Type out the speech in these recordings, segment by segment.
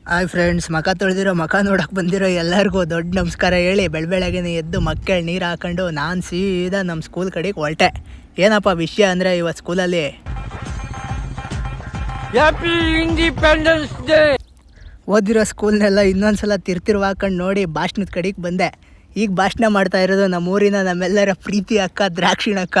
Hi friends, ಮಕ ತೊಳೆದಿರೋ ಮಕ ನೋಡೋಕೆ ಬಂದಿರೋ ಎಲ್ಲರಿಗೂ ದೊಡ್ಡ ನಮಸ್ಕಾರ ಹೇಳಿ ಬೆಳಗ್ಗೆನೇ ಎದ್ದು ಮಕ್ಕಳು ನೀರು ಹಾಕೊಂಡು ನಾನು ಸೀದಾ ನಮ್ಮ ಸ್ಕೂಲ್ ಕಡೆಗೆ ಹೊರಟೆ. ಏನಪ್ಪ ವಿಷಯ ಅಂದರೆ ಇವತ್ತು ಸ್ಕೂಲಲ್ಲಿ ಹ್ಯಾಪಿ ಇಂಡಿಪೆಂಡೆನ್ಸ್ ಡೇ ಓದಿರೋ ಸ್ಕೂಲ್ನೆಲ್ಲ ಇನ್ನೊಂದ್ಸಲ ಹಾಕೊಂಡು ನೋಡಿ ಭಾಷಣದ ಕಡೆಗೆ ಬಂದೆ. ಈಗ ಭಾಷಣ ಮಾಡ್ತಾ ಇರೋದು ನಮ್ಮೂರಿನ ನಮ್ಮೆಲ್ಲರ ಪ್ರೀತಿ ಅಕ್ಕ ದ್ರಾಕ್ಷಿಣಕ್ಕ.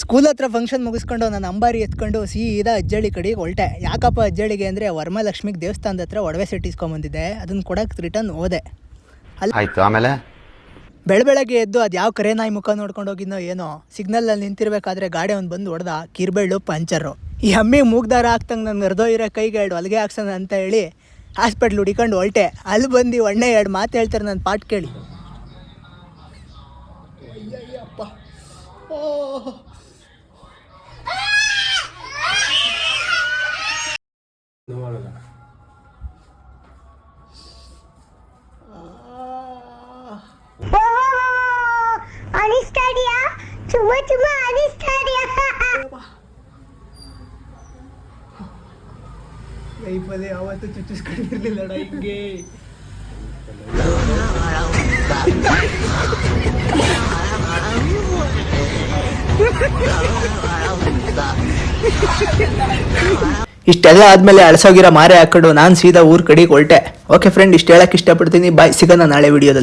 ಸ್ಕೂಲ್ ಹತ್ರ ಫಂಕ್ಷನ್ ಮುಗಿಸ್ಕೊಂಡು ನಾನು ಅಂಬಾರಿ ಎತ್ಕೊಂಡು ಸೀದಾ ಅಜ್ಜಳ್ಳಿ ಕಡೆಗೆ ಹೊರಟೆ. ಯಾಕಪ್ಪ ಅಜ್ಜಳ್ಳಿಗೆ ಅಂದರೆ ವರಮಹಾಲಕ್ಷ್ಮಿಗೆ ದೇವಸ್ಥಾನದ ಹತ್ರ ಒಡವೆ ಸೆಟ್ ಇಸ್ಕೊಂಬಂದಿದ್ದೆ, ಅದನ್ನು ಕೊಡೋಕೆ ರಿಟರ್ನ್ ಹೋದೆ. ಅಲ್ಲಿ ಆಯಿತು. ಆಮೇಲೆ ಬೆಳಗ್ಗೆ ಎದ್ದು ಅದು ಯಾವ ಕರೆ ನಾಯಿ ಮುಖ ನೋಡ್ಕೊಂಡು ಹೋಗಿದ್ನೋ ಏನೋ, ಸಿಗ್ನಲಲ್ಲಿ ನಿಂತಿರ್ಬೇಕಾದ್ರೆ ಗಾಡಿ ಒಂದು ಬಂದು ಹೊಡೆದ, ಕಿರ್ಬೇಳು ಪಂಚರು. ಈ ಅಮ್ಮಿಗೆ ಮೂಗ್ದಾರ ಹಾಕ್ತಂಗೆ ನನಗೆ ಅರ್ಧೋಗಿರೋ ಕೈಗೆ 2 ಹೊಲಿಗೆ ಹಾಕ್ಸೋಣ ಅಂತ ಹೇಳಿ ಹಾಸ್ಪಿಟ್ಲ್ ಹುಡಿಕೊಂಡು ಹೊರಟೆ. ಅಲ್ಲಿ ಬಂದು ಒಣ್ಣೆ 2 ಮಾತು ಹೇಳ್ತಾರೆ ನನ್ನ ಪಾಠ ಕೇಳಿ. ಅನಿಸ್ತಾಡಿಯಾ? ಚುಮ್ಮ ಅನಿಸ್ತಾಡಿಯಾ? ಲೈಫಲ್ಲಿ ಯಾವತ್ತೂ ಚುಚ್ಚಿಸ್ಕೊಂಡಿರ್ಲಿಲ್ಲಡ ಹಿಂಗೆ. ಇಷ್ಟೆಲ್ಲ ಆದಮೇಲೆ ಅಳಸೋಗಿರೋ ಮಾರೆ ಹಾಕೊಂಡು ನಾನು ಸೀದಾ ಊರ ಕಡೆಗೆ ಹೊರಟೆ. ಓಕೆ ಫ್ರೆಂಡ್, ಇಷ್ಟು ಹೇಳಕ್ಕೆ ಇಷ್ಟಪಡ್ತೀನಿ. ಬಾಯ್, ಸಿಗೋಣ ನಾಳೆ ವಿಡಿಯೋದಲ್ಲಿ.